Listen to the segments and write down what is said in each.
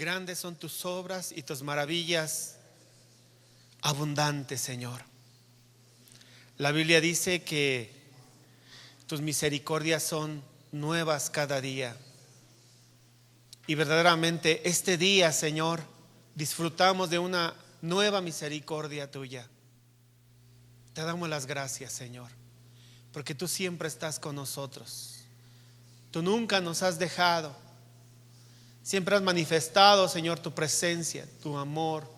Grandes son tus obras y tus maravillas abundantes, Señor. La Biblia dice que tus misericordias son nuevas cada día. Y verdaderamente este día, Señor, disfrutamos de una nueva misericordia tuya. Te damos las gracias, Señor, porque tú siempre estás con nosotros. Tú nunca nos has dejado. Siempre has manifestado, Señor, tu presencia, tu amor.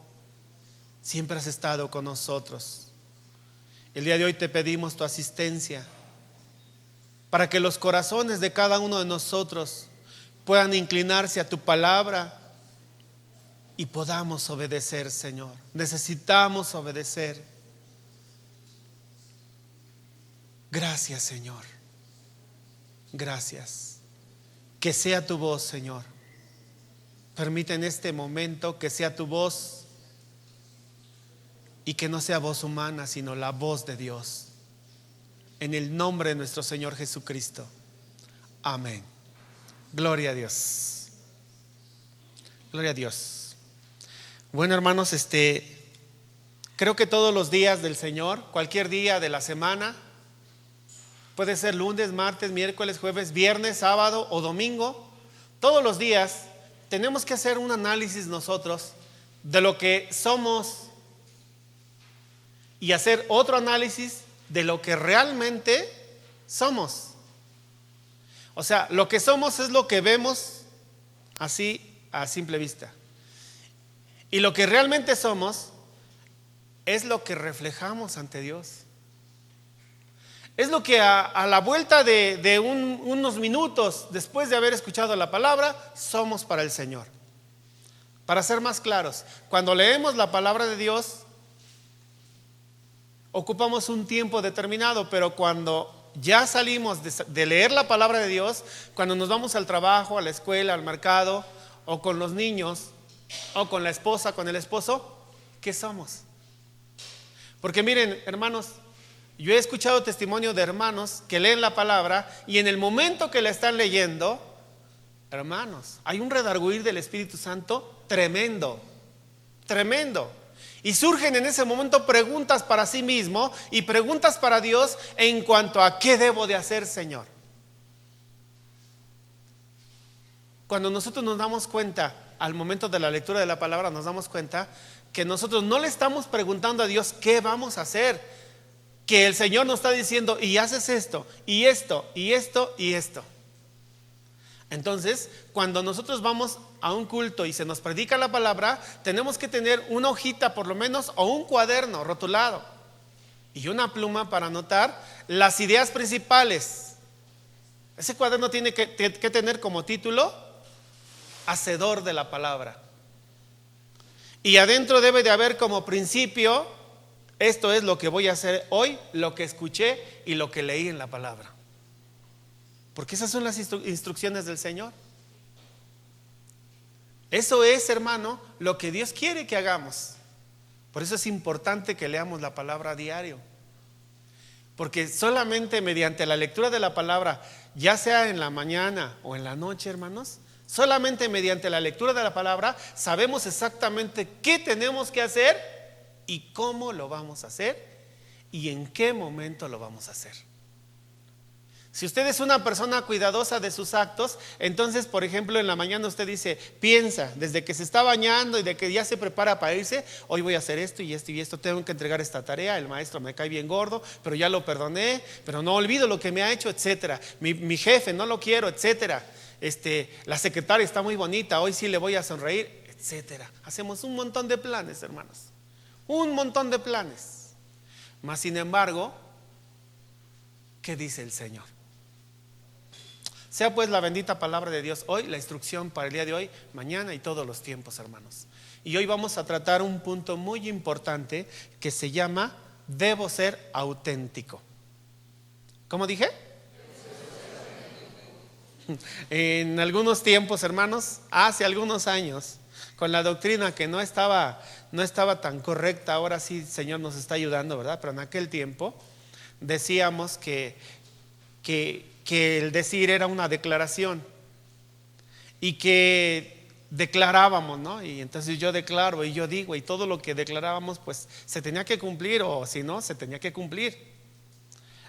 Siempre has estado con nosotros. El día de hoy te pedimos tu asistencia para que los corazones de cada uno de nosotros puedan inclinarse a tu palabra y podamos obedecer, Señor. Necesitamos obedecer. Gracias, Señor. Gracias. Que sea tu voz, Señor. Permite en este momento que sea tu voz y que no sea voz humana, sino la voz de Dios. En el nombre de nuestro Señor Jesucristo. Amén. Gloria a Dios. Gloria a Dios. Bueno, hermanos, creo que todos los días del Señor, cualquier día de la semana, puede ser lunes, martes, miércoles, jueves, viernes, sábado o domingo, todos los días tenemos que hacer un análisis nosotros de lo que somos y hacer otro análisis de lo que realmente somos. O sea, lo que somos es lo que vemos así a simple vista. Y lo que realmente somos es lo que reflejamos ante Dios. Es lo que a la vuelta de unos minutos después de haber escuchado la palabra, somos para el Señor. Para ser más claros, cuando leemos la palabra de Dios, ocupamos un tiempo determinado, pero cuando ya salimos de leer la palabra de Dios, cuando nos vamos al trabajo, a la escuela, al mercado, o con los niños, o con la esposa, con el esposo, ¿qué somos? Porque miren, hermanos, yo he escuchado testimonio de hermanos que leen la palabra y en el momento que la están leyendo, hermanos, hay un redarguir del Espíritu Santo tremendo, tremendo. Y surgen en ese momento preguntas para sí mismo y preguntas para Dios en cuanto a qué debo de hacer, Señor. Cuando nosotros nos damos cuenta, al momento de la lectura de la palabra, nos damos cuenta que nosotros no le estamos preguntando a Dios qué vamos a hacer. Que el Señor nos está diciendo, y haces esto, y esto, y esto, y esto. Entonces, cuando nosotros vamos a un culto y se nos predica la palabra, tenemos que tener una hojita por lo menos, o un cuaderno rotulado, y una pluma para anotar las ideas principales. Ese cuaderno tiene que tener como título, Hacedor de la palabra. Y adentro debe de haber como principio, esto es lo que voy a hacer hoy, lo que escuché y lo que leí en la palabra. Porque esas son las instrucciones del Señor. Eso es, hermano, lo que Dios quiere que hagamos. Por eso es importante que leamos la palabra a diario. Porque solamente mediante la lectura de la palabra, ya sea en la mañana o en la noche, hermanos, solamente mediante la lectura de la palabra sabemos exactamente qué tenemos que hacer y cómo lo vamos a hacer y en qué momento lo vamos a hacer. Si usted es una persona cuidadosa de sus actos, entonces, por ejemplo, en la mañana usted dice, piensa, desde que se está bañando y de que ya se prepara para irse, hoy voy a hacer esto y esto y esto, tengo que entregar esta tarea, el maestro me cae bien gordo, pero ya lo perdoné, pero no olvido lo que me ha hecho, etcétera. Mi jefe no lo quiero, etcétera. La secretaria está muy bonita, hoy sí le voy a sonreír, etcétera. Hacemos un montón de planes, hermanos. Un montón de planes. Mas sin embargo, ¿qué dice el Señor? Sea pues la bendita palabra de Dios hoy, la instrucción para el día de hoy, mañana y todos los tiempos, hermanos. Y hoy vamos a tratar un punto muy importante que se llama, debo ser auténtico. ¿Cómo dije? En algunos tiempos, hermanos, hace algunos años, con la doctrina que no estaba tan correcta, ahora sí el Señor nos está ayudando, ¿verdad? Pero en aquel tiempo decíamos que el decir era una declaración y que declarábamos, ¿no? Y entonces yo declaro y yo digo, y todo lo que declarábamos pues se tenía que cumplir, o si no, se tenía que cumplir.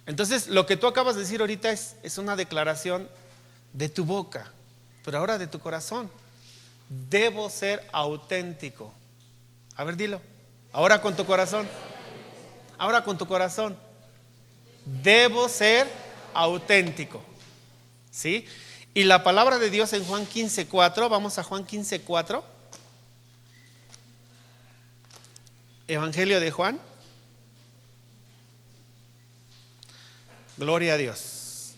Entonces lo que tú acabas de decir ahorita es una declaración de tu boca, pero ahora de tu corazón. Debo ser auténtico. A ver, dilo. Ahora con tu corazón. Ahora con tu corazón. Debo ser auténtico. ¿Sí? Y la palabra de Dios en Juan 15:4, vamos a Juan 15:4. Evangelio de Juan. Gloria a Dios.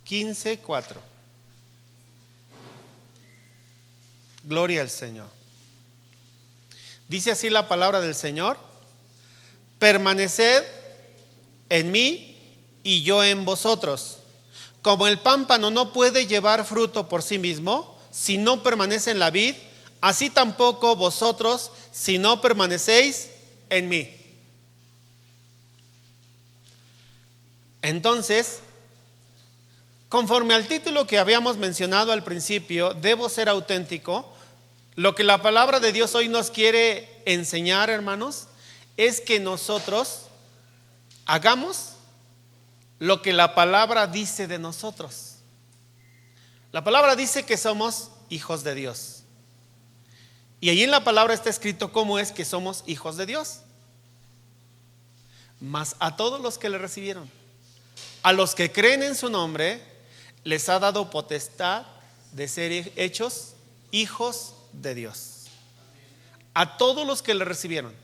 15:4. Gloria al Señor. Dice así la palabra del Señor: permaneced en mí y yo en vosotros. Como el pámpano no puede llevar fruto por sí mismo si no permanece en la vid, así tampoco vosotros si no permanecéis en mí. Entonces, conforme al título que habíamos mencionado al principio, debo ser auténtico. Lo que la palabra de Dios hoy nos quiere enseñar, hermanos, es que nosotros hagamos lo que la palabra dice de nosotros. La palabra dice que somos hijos de Dios. Y ahí en la palabra está escrito cómo es que somos hijos de Dios. Mas a todos los que le recibieron, a los que creen en su nombre, les ha dado potestad de ser hechos hijos de Dios. A todos los que le recibieron,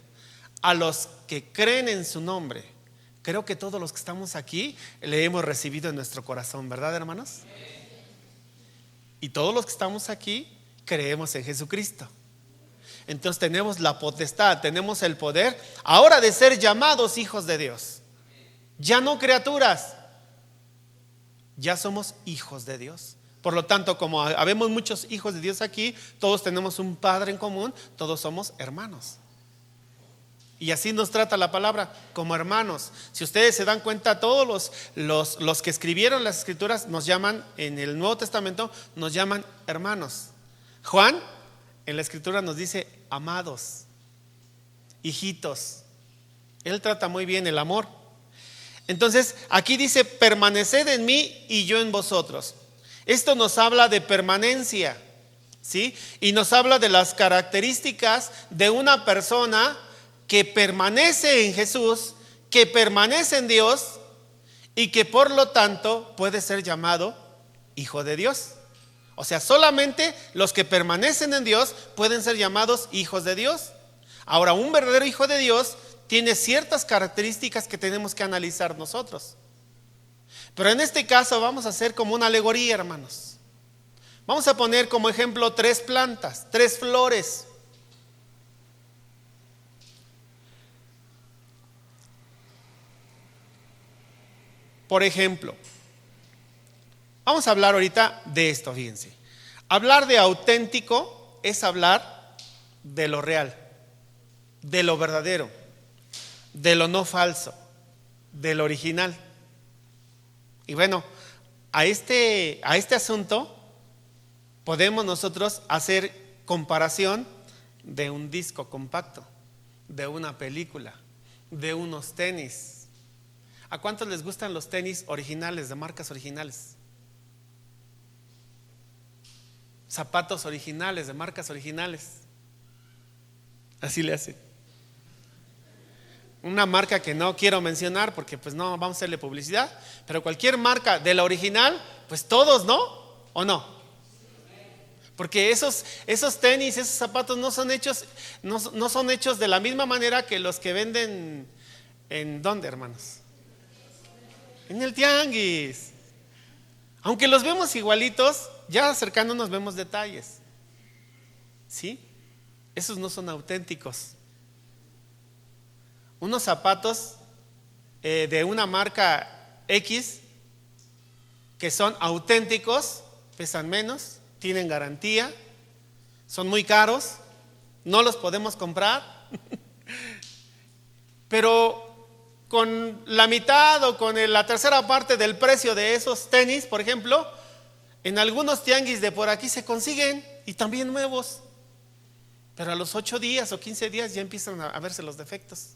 a los que creen en su nombre. Creo que todos los que estamos aquí le hemos recibido en nuestro corazón, ¿verdad, hermanos? Y todos los que estamos aquí creemos en Jesucristo. Entonces tenemos la potestad, tenemos el poder ahora de ser llamados hijos de Dios. Ya no criaturas, ya somos hijos de Dios. Por lo tanto, como habemos muchos hijos de Dios aquí, todos tenemos un Padre en común, todos somos hermanos. Y así nos trata la palabra, como hermanos. Si ustedes se dan cuenta, todos los que escribieron las escrituras nos llaman, en el Nuevo Testamento, nos llaman hermanos. Juan en la escritura nos dice amados, hijitos. Él trata muy bien el amor. Entonces aquí dice: permaneced en mí y yo en vosotros. Esto nos habla de permanencia, ¿sí? Y nos habla de las características de una persona que permanece en Jesús, que permanece en Dios y que por lo tanto puede ser llamado hijo de Dios. O sea, solamente los que permanecen en Dios pueden ser llamados hijos de Dios. Ahora, un verdadero hijo de Dios tiene ciertas características que tenemos que analizar nosotros. Pero en este caso vamos a hacer como una alegoría, hermanos. Vamos a poner como ejemplo 3 plantas, 3 flores. Por ejemplo, vamos a hablar ahorita de esto, fíjense. Hablar de auténtico es hablar de lo real, de lo verdadero, de lo no falso, de lo original. Y bueno, a este asunto podemos nosotros hacer comparación de un disco compacto, de una película, de unos tenis. ¿A cuántos les gustan los tenis originales, de marcas originales? Zapatos originales, de marcas originales. Así le hacen. Una marca que no quiero mencionar porque pues no vamos a hacerle publicidad, pero cualquier marca de la original, pues todos, ¿no? ¿O no? Porque esos tenis, esos zapatos no son hechos de la misma manera que los que venden. ¿En dónde, hermanos? En el tianguis. Aunque los vemos igualitos, ya acercándonos vemos detalles. ¿Sí? Esos no son auténticos. Unos zapatos de una marca X que son auténticos, pesan menos, tienen garantía, son muy caros, no los podemos comprar, pero con la mitad o con la tercera parte del precio de esos tenis, por ejemplo, En algunos tianguis de por aquí se consiguen y también nuevos, pero a los 8 días o 15 días ya empiezan a verse los defectos.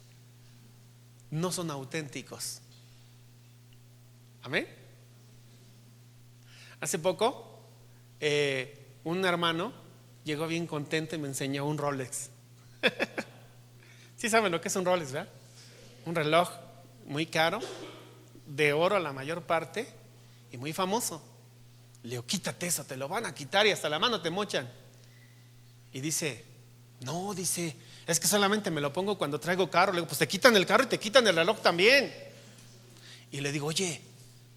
No son auténticos. Amén. Hace poco un hermano llegó bien contento y me enseñó un Rolex. ¿Sí saben lo que es un Rolex, verdad? Un reloj muy caro, de oro la mayor parte y muy famoso. Le digo, quítate eso, te lo van a quitar y hasta la mano te mochan. Y dice, no, dice, es que solamente me lo pongo cuando traigo carro. Le digo, pues te quitan el carro y te quitan el reloj también. Y le digo, oye,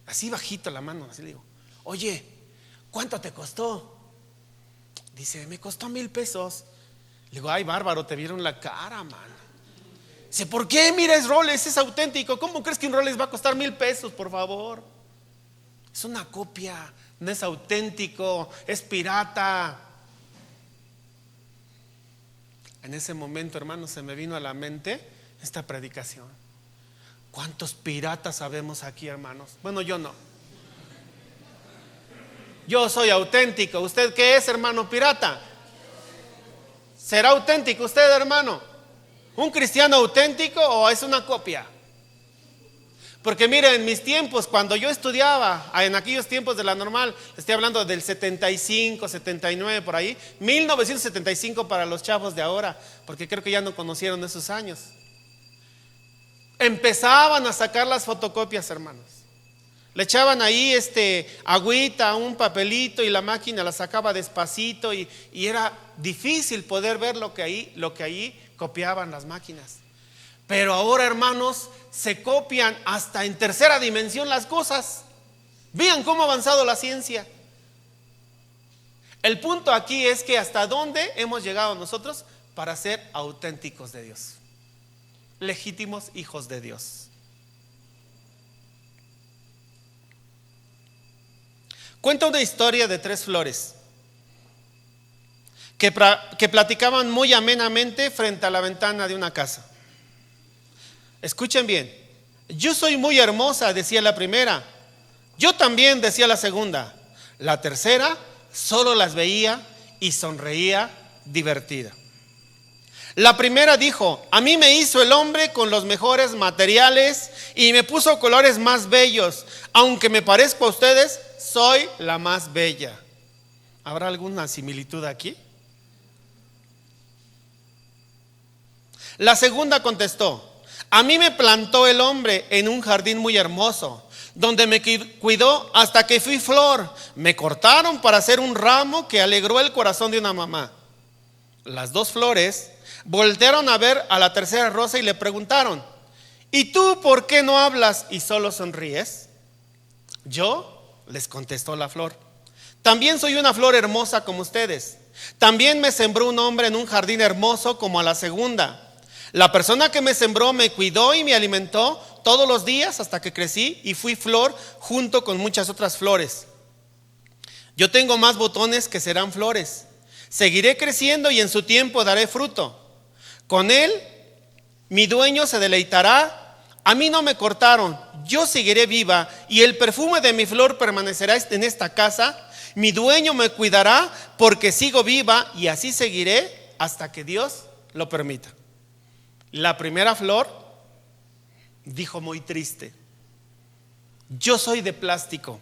así bajito la mano, así le digo, oye, ¿cuánto te costó? Dice, me costó 1,000 pesos. Le digo, ay, bárbaro, te vieron la cara, man. Dice, ¿por qué? Mira, es Rolex, es auténtico. ¿Cómo crees que un Rolex va a costar 1,000 pesos, por favor? Es una copia, no es auténtico, es pirata. En ese momento, hermanos, se me vino a la mente esta predicación. ¿Cuántos piratas sabemos aquí, hermanos? Bueno, yo no. Yo soy auténtico. ¿Usted qué es, hermano pirata? ¿Será auténtico usted, hermano? ¿Un cristiano auténtico o es una copia? Porque mire, en mis tiempos, cuando yo estudiaba, en aquellos tiempos de la normal, estoy hablando del 75, 79 por ahí, 1975 para los chavos de ahora, porque creo que ya no conocieron esos años. Empezaban a sacar las fotocopias, hermanos. Le echaban ahí agüita, un papelito y la máquina la sacaba despacito y era difícil poder ver lo que ahí copiaban las máquinas. Pero ahora, hermanos, se copian hasta en tercera dimensión las cosas. Vean cómo ha avanzado la ciencia. El punto aquí es que hasta dónde hemos llegado nosotros para ser auténticos de Dios, legítimos hijos de Dios. Cuenta una historia de 3 flores que platicaban muy amenamente frente a la ventana de una casa. Escuchen bien. Yo soy muy hermosa, decía la primera. Yo también, decía la segunda. La tercera solo las veía y sonreía divertida. La primera dijo, a mí me hizo el hombre con los mejores materiales y me puso colores más bellos. Aunque me parezco a ustedes, soy la más bella. ¿Habrá alguna similitud aquí? La segunda contestó, a mí me plantó el hombre en un jardín muy hermoso, donde me cuidó hasta que fui flor. Me cortaron para hacer un ramo que alegró el corazón de una mamá. Las 2 flores voltearon a ver a la tercera rosa y le preguntaron, ¿y tú por qué no hablas y solo sonríes? Yo, les contestó la flor, también soy una flor hermosa como ustedes. También me sembró un hombre en un jardín hermoso como a la segunda. La persona que me sembró me cuidó y me alimentó todos los días hasta que crecí y fui flor junto con muchas otras flores. Yo tengo más botones que serán flores. Seguiré creciendo y en su tiempo daré fruto. Con él mi dueño se deleitará. A mí no me cortaron, yo seguiré viva y el perfume de mi flor permanecerá en esta casa. Mi dueño me cuidará porque sigo viva y así seguiré hasta que Dios lo permita. La primera flor dijo muy triste, yo soy de plástico,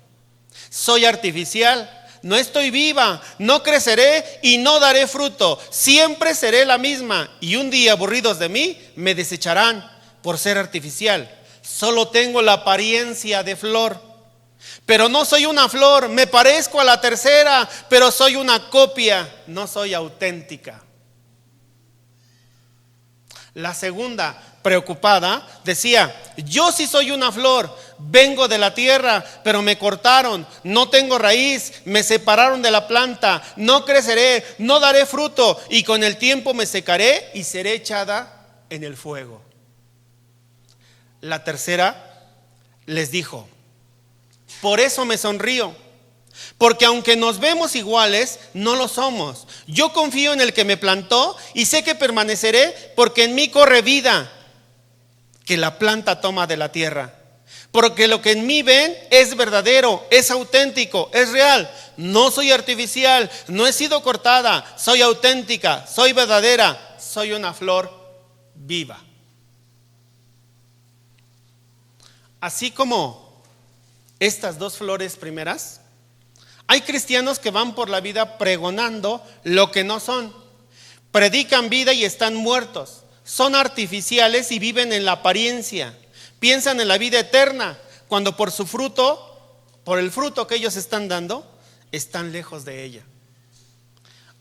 soy artificial, no estoy viva, no creceré y no daré fruto, siempre seré la misma y un día aburridos de mí me desecharán por ser artificial. Solo tengo la apariencia de flor, pero no soy una flor, me parezco a la tercera, pero soy una copia, no soy auténtica. La segunda, preocupada, decía, yo sí soy una flor, vengo de la tierra, pero me cortaron, no tengo raíz, me separaron de la planta, no creceré, no daré fruto y con el tiempo me secaré y seré echada en el fuego. La tercera les dijo, por eso me sonrío, porque aunque nos vemos iguales, no lo somos. Yo confío en el que me plantó y sé que permaneceré porque en mí corre vida que la planta toma de la tierra. Porque lo que en mí ven es verdadero, es auténtico, es real. No soy artificial, no he sido cortada, soy auténtica, soy verdadera, soy una flor viva. Así como estas dos flores primeras, hay cristianos que van por la vida pregonando lo que no son. Predican vida y están muertos. Son artificiales y viven en la apariencia. Piensan en la vida eterna, cuando por su fruto, por el fruto que ellos están dando, están lejos de ella.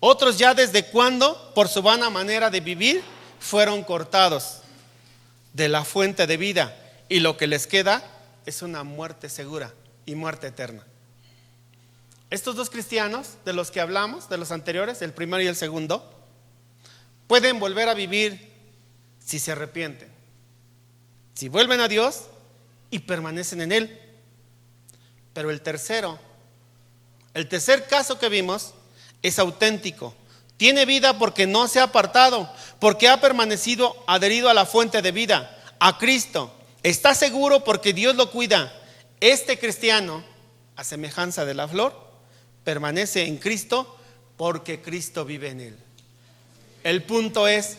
Otros ya desde cuando, por su vana manera de vivir, fueron cortados de la fuente de vida, y lo que les queda es una muerte segura y muerte eterna. Estos dos cristianos de los que hablamos, de los anteriores, el primero y el segundo, pueden volver a vivir si se arrepienten, si vuelven a Dios y permanecen en Él. Pero el tercer caso que vimos es auténtico. Tiene vida porque no se ha apartado, porque ha permanecido adherido a la fuente de vida, a Cristo. Está seguro porque Dios lo cuida. Este cristiano, a semejanza de la flor, permanece en Cristo porque Cristo vive en él. El punto es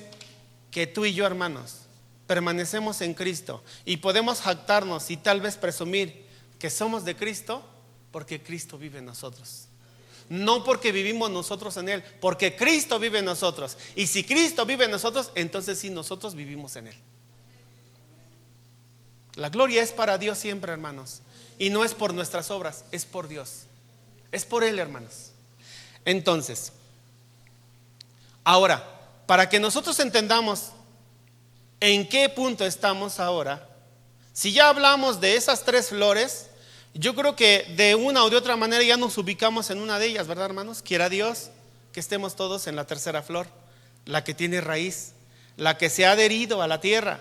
que tú y yo, hermanos, permanecemos en Cristo y podemos jactarnos y tal vez presumir que somos de Cristo porque Cristo vive en nosotros. No porque vivimos nosotros en Él, porque Cristo vive en nosotros. Y si Cristo vive en nosotros, entonces sí, nosotros vivimos en Él. La gloria es para Dios siempre, hermanos. Y no es por nuestras obras, es por Dios. Es por Él, hermanos. Entonces, ahora, para que nosotros entendamos en qué punto estamos ahora, si ya hablamos de esas tres flores, yo creo que de una o de otra manera ya nos ubicamos en una de ellas, ¿verdad, hermanos? Quiera Dios que estemos todos en la tercera flor, la que tiene raíz, la que se ha adherido a la tierra,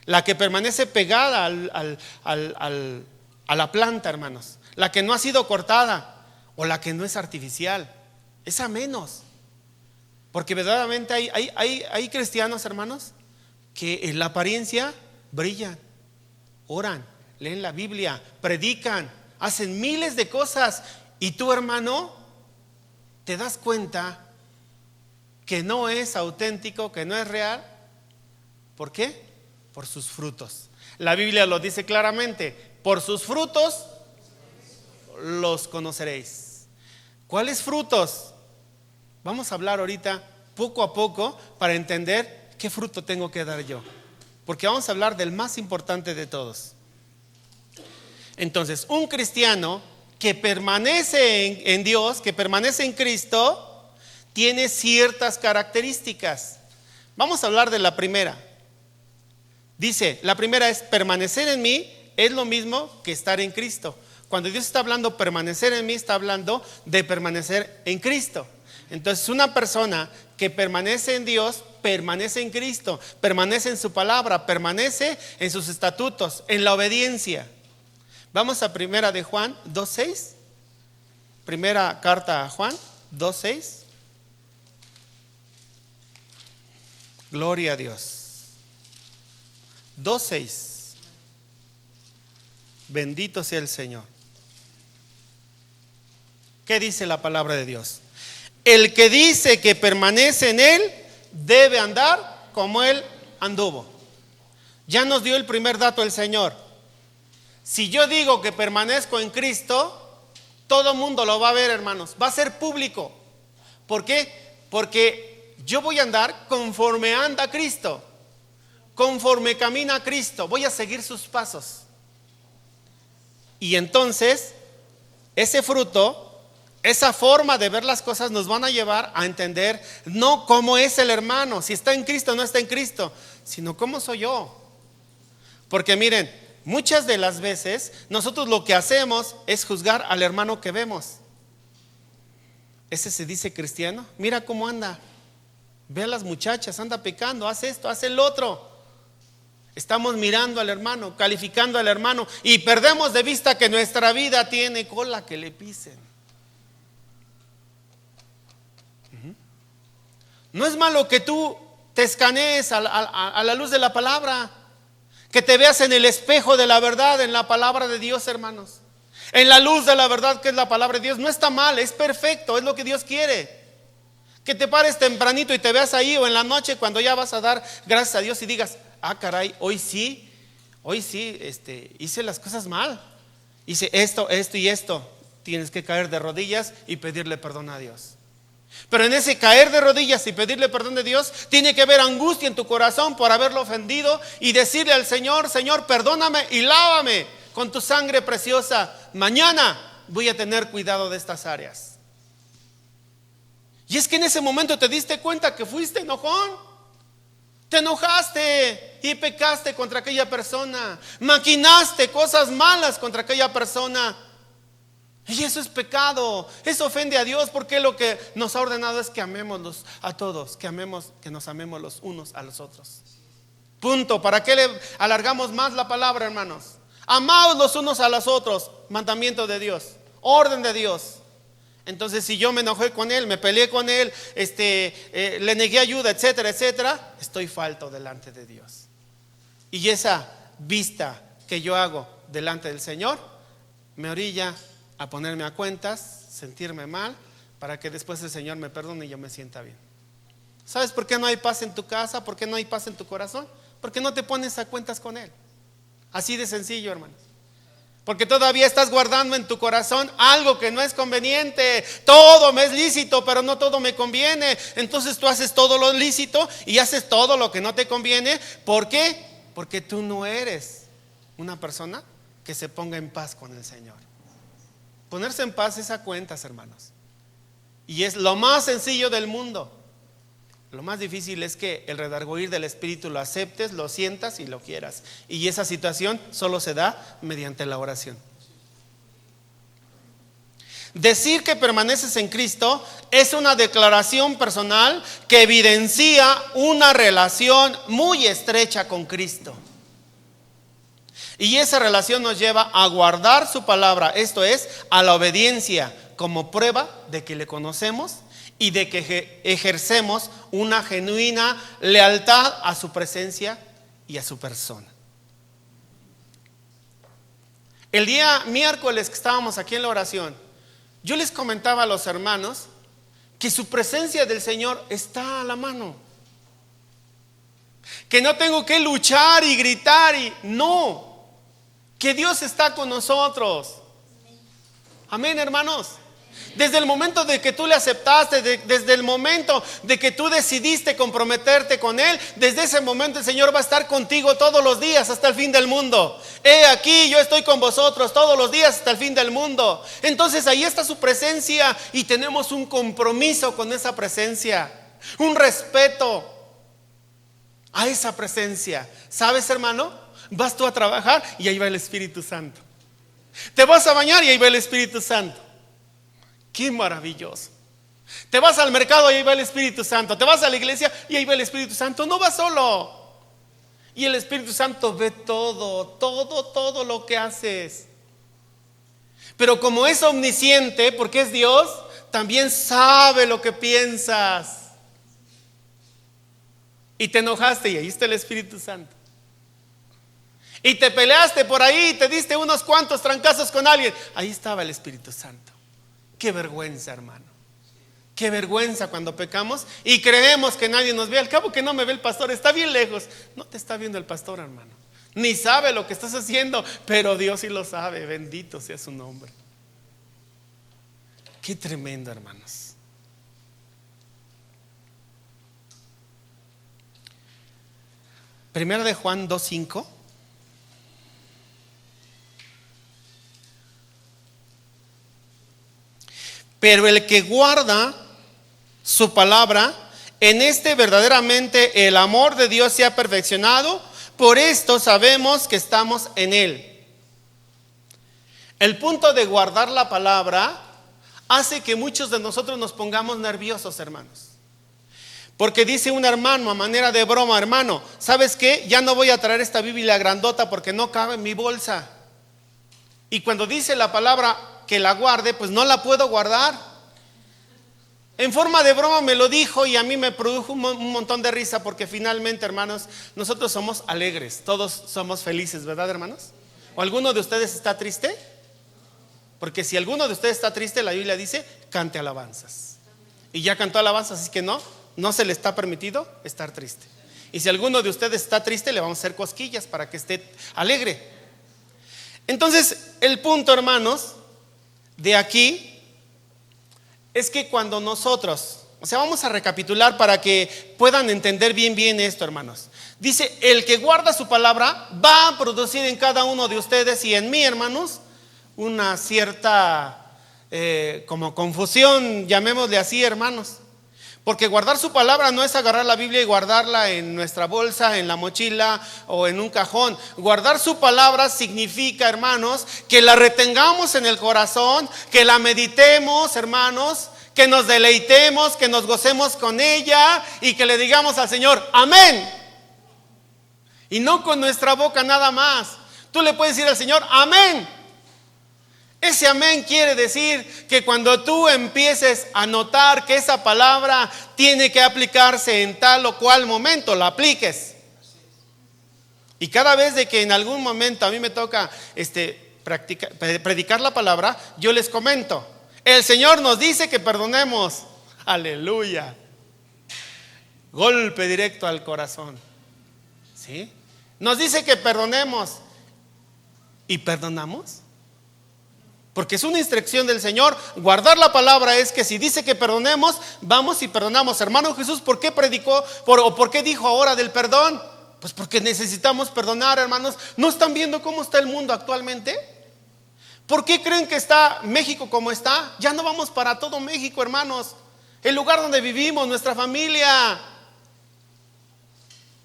la que permanece pegada a la planta, hermanos, la que no ha sido cortada o la que no es artificial. Esa menos, porque verdaderamente hay cristianos, hermanos, que en la apariencia brillan, oran, leen la Biblia, predican, hacen miles de cosas, y tú, hermano, te das cuenta que no es auténtico, que no es real. ¿Por qué? Por sus frutos. La Biblia lo dice claramente: por sus frutos los conoceréis. ¿Cuáles frutos? Vamos a hablar ahorita poco a poco para entender qué fruto tengo que dar yo, porque vamos a hablar del más importante de todos. Entonces, un cristiano que permanece en Dios, que permanece en Cristo, tiene ciertas características. Vamos a hablar de la primera. Dice, la primera es: permanecer en mí es lo mismo que estar en Cristo. Cuando Dios está hablando permanecer en mí, está hablando de permanecer en Cristo. Entonces, una persona que permanece en Dios, permanece en Cristo, permanece en su palabra, permanece en sus estatutos, en la obediencia. Vamos a primera de Juan 2:6. Primera carta a Juan 2:6. Gloria a Dios. 2:6. Bendito sea el Señor. ¿Qué dice la palabra de Dios? El que dice que permanece en Él debe andar como Él anduvo. Ya nos dio el primer dato el Señor. Si yo digo que permanezco en Cristo, todo mundo lo va a ver, hermanos. Va a ser público. ¿Por qué? Porque yo voy a andar conforme anda Cristo, conforme camina Cristo. Voy a seguir sus pasos. Y entonces, ese fruto, esa forma de ver las cosas nos van a llevar a entender no cómo es el hermano, si está en Cristo o no está en Cristo, sino cómo soy yo. Porque miren, muchas de las veces nosotros lo que hacemos es juzgar al hermano que vemos. Ese se dice cristiano. Mira cómo anda, ve a las muchachas, anda pecando, hace esto, hace el otro. Estamos mirando al hermano, calificando al hermano, y perdemos de vista que nuestra vida tiene cola que le pisen. No es malo que tú te escanees a la luz de la palabra, Que te veas en el espejo de la verdad, en la palabra de Dios, hermanos. En la luz de la verdad que es la palabra de Dios. No está mal, es perfecto, es lo que Dios quiere. Que te pares tempranito y te veas ahí, o en la noche cuando ya vas a dar gracias a Dios y digas: ah, caray, hoy sí, hice las cosas mal. Hice esto y esto. Tienes que caer de rodillas y pedirle perdón a Dios. Pero en ese caer de rodillas y pedirle perdón a Dios, tiene que haber angustia en tu corazón por haberlo ofendido y decirle al Señor: Señor, perdóname y lávame con tu sangre preciosa. Mañana voy a tener cuidado de estas áreas. Y es que en ese momento te diste cuenta que fuiste enojón. Te enojaste y pecaste contra aquella persona. Maquinaste cosas malas contra aquella persona. Y eso es pecado. Eso ofende a Dios, porque lo que nos ha ordenado es que amemos a todos, que nos amemos los unos a los otros. Punto. ¿Para qué le alargamos más la palabra, hermanos? Amaos los unos a los otros. Mandamiento de Dios, orden de Dios. Entonces, si yo me enojé con él, me peleé con él, le negué ayuda, etcétera, etcétera, estoy falto delante de Dios. Y esa vista que yo hago delante del Señor me orilla a ponerme a cuentas, sentirme mal, para que después el Señor me perdone y yo me sienta bien. ¿Sabes por qué no hay paz en tu casa? ¿Por qué no hay paz en tu corazón? Porque no te pones a cuentas con Él. Así de sencillo, hermanos. Porque todavía estás guardando en tu corazón algo que no es conveniente. Todo me es lícito, pero no todo me conviene. Entonces tú haces todo lo lícito y haces todo lo que no te conviene. ¿Por qué? Porque tú no eres una persona que se ponga en paz con el Señor. Ponerse en paz es a cuentas, hermanos. Y es lo más sencillo del mundo. Lo más difícil es que el redarguir del Espíritu lo aceptes, lo sientas y lo quieras. Y esa situación solo se da mediante la oración. Decir que permaneces en Cristo es una declaración personal que evidencia una relación muy estrecha con Cristo. Y esa relación nos lleva a guardar su palabra, esto es, a la obediencia, como prueba de que le conocemos y de que ejercemos una genuina lealtad a su presencia y a su persona. El día miércoles que estábamos aquí en la oración, yo les comentaba a los hermanos que su presencia del Señor está a la mano. Que no tengo que luchar y gritar no. Que Dios está con nosotros. Amén, hermanos. Desde el momento de que tú le aceptaste, desde el momento de que tú decidiste comprometerte con Él, desde ese momento el Señor va a estar contigo todos los días hasta el fin del mundo. He aquí, yo estoy con vosotros todos los días hasta el fin del mundo. Entonces ahí está su presencia y tenemos un compromiso con esa presencia, un respeto a esa presencia. ¿Sabes, hermano? Vas tú a trabajar y ahí va el Espíritu Santo. Te vas a bañar y ahí va el Espíritu Santo. Qué maravilloso. Te vas al mercado y ahí va el Espíritu Santo. Te vas a la iglesia y ahí va el Espíritu Santo. No vas solo. Y el Espíritu Santo ve todo lo que haces. Pero como es omnisciente, porque es Dios, también sabe lo que piensas. Y te enojaste y ahí está el Espíritu Santo. Y te peleaste por ahí, te diste unos cuantos trancazos con alguien. Ahí estaba el Espíritu Santo. Qué vergüenza, hermano. Qué vergüenza cuando pecamos y creemos que nadie nos ve. Al cabo que no me ve el pastor, está bien lejos. No te está viendo el pastor, hermano. Ni sabe lo que estás haciendo, pero Dios sí lo sabe. Bendito sea su nombre. Qué tremendo, hermanos. Primera de Juan 2:5. Pero el que guarda su palabra, en este verdaderamente el amor de Dios se ha perfeccionado. Por esto sabemos que estamos en Él. El punto de guardar la palabra hace que muchos de nosotros nos pongamos nerviosos, hermanos. Porque dice un hermano a manera de broma: hermano, ¿sabes qué? Ya no voy a traer esta Biblia grandota porque no cabe en mi bolsa. Y cuando dice la palabra que la guarde, pues no la puedo guardar. En forma de broma me lo dijo y a mí me produjo un montón de risa porque finalmente, hermanos, nosotros somos alegres, todos somos felices, ¿verdad, hermanos? ¿O alguno de ustedes está triste? Porque si alguno de ustedes está triste, la Biblia dice, cante alabanzas. Y ya cantó alabanzas, así que no se le está permitido estar triste. Y si alguno de ustedes está triste, le vamos a hacer cosquillas para que esté alegre. Entonces, el punto, hermanos, de aquí es que cuando nosotros, vamos a recapitular para que puedan entender bien esto, hermanos. Dice, el que guarda su palabra va a producir en cada uno de ustedes y en mí, hermanos, una cierta como confusión, llamémosle así, hermanos. Porque guardar su palabra no es agarrar la Biblia y guardarla en nuestra bolsa, en la mochila o en un cajón. Guardar su palabra significa, hermanos, que la retengamos en el corazón, que la meditemos, hermanos, que nos deleitemos, que nos gocemos con ella y que le digamos al Señor, amén. Y no con nuestra boca nada más. Tú le puedes decir al Señor, amén. Ese amén quiere decir que cuando tú empieces a notar que esa palabra tiene que aplicarse en tal o cual momento, la apliques. Y cada vez de que en algún momento a mí me toca predicar la palabra, yo les comento, el Señor nos dice que perdonemos. Aleluya. Golpe directo al corazón. ¿Sí? Nos dice que perdonemos. ¿Y perdonamos? Porque es una instrucción del Señor. Guardar la palabra es que si dice que perdonemos, vamos y perdonamos. Hermano Jesús, ¿por qué predicó o por qué dijo ahora del perdón? Pues porque necesitamos perdonar, hermanos. ¿No están viendo cómo está el mundo actualmente? ¿Por qué creen que está México como está? Ya no vamos para todo México, hermanos. El lugar donde vivimos, nuestra familia.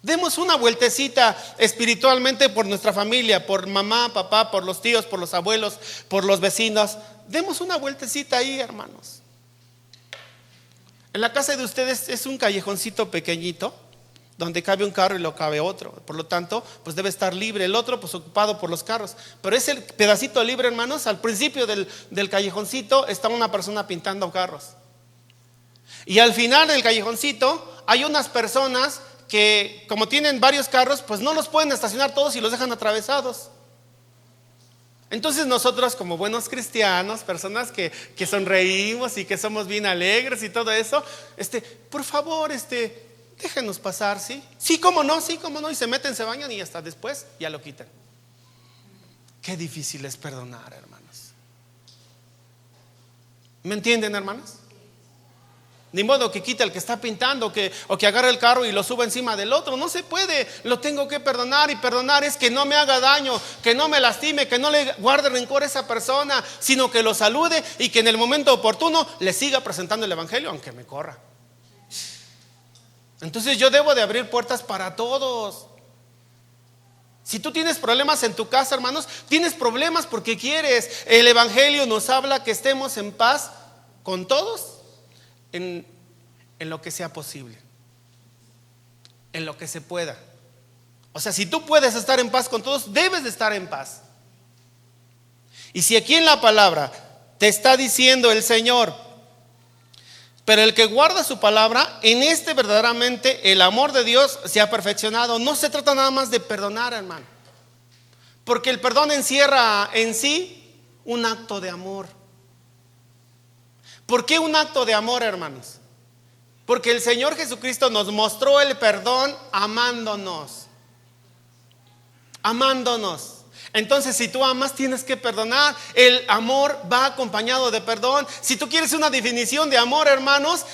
Demos una vueltecita espiritualmente por nuestra familia, por mamá, papá, por los tíos, por los abuelos, por los vecinos. Demos una vueltecita ahí, hermanos. En la casa de ustedes es un callejoncito pequeñito donde cabe un carro y lo cabe otro. Por lo tanto, pues debe estar libre. El otro, pues ocupado por los carros. Pero ese pedacito libre, hermanos, al principio del callejoncito está una persona pintando carros. Y al final del callejoncito hay unas personas que como tienen varios carros, pues no los pueden estacionar todos y los dejan atravesados. Entonces nosotros como buenos cristianos, personas que sonreímos y que somos bien alegres y todo eso, por favor, déjenos pasar, ¿sí? Sí, cómo no, y se meten, se bañan y hasta después ya lo quitan. Qué difícil es perdonar, hermanos. ¿Me entienden, hermanos? Ni modo que quite al que está pintando o que agarre el carro y lo suba encima del otro. No se puede, lo tengo que perdonar. Y perdonar es que no me haga daño, que no me lastime, que no le guarde rencor a esa persona, sino que lo salude y que en el momento oportuno le siga presentando el evangelio, aunque me corra. Entonces yo debo de abrir puertas para todos. Si tú tienes problemas en tu casa, hermanos, tienes problemas porque quieres. El evangelio nos habla que estemos en paz con todos. En lo que sea posible, en lo que se pueda. O sea, si tú puedes estar en paz con todos, debes de estar en paz. Y si aquí en la palabra te está diciendo el Señor, pero el que guarda su palabra, en verdaderamente el amor de Dios se ha perfeccionado. No se trata nada más de perdonar, hermano, porque el perdón encierra en sí un acto de amor. ¿Por qué un acto de amor, hermanos? Porque el Señor Jesucristo nos mostró el perdón amándonos. Entonces, si tú amas, tienes que perdonar. El amor va acompañado de perdón. Si tú quieres una definición de amor, hermanos,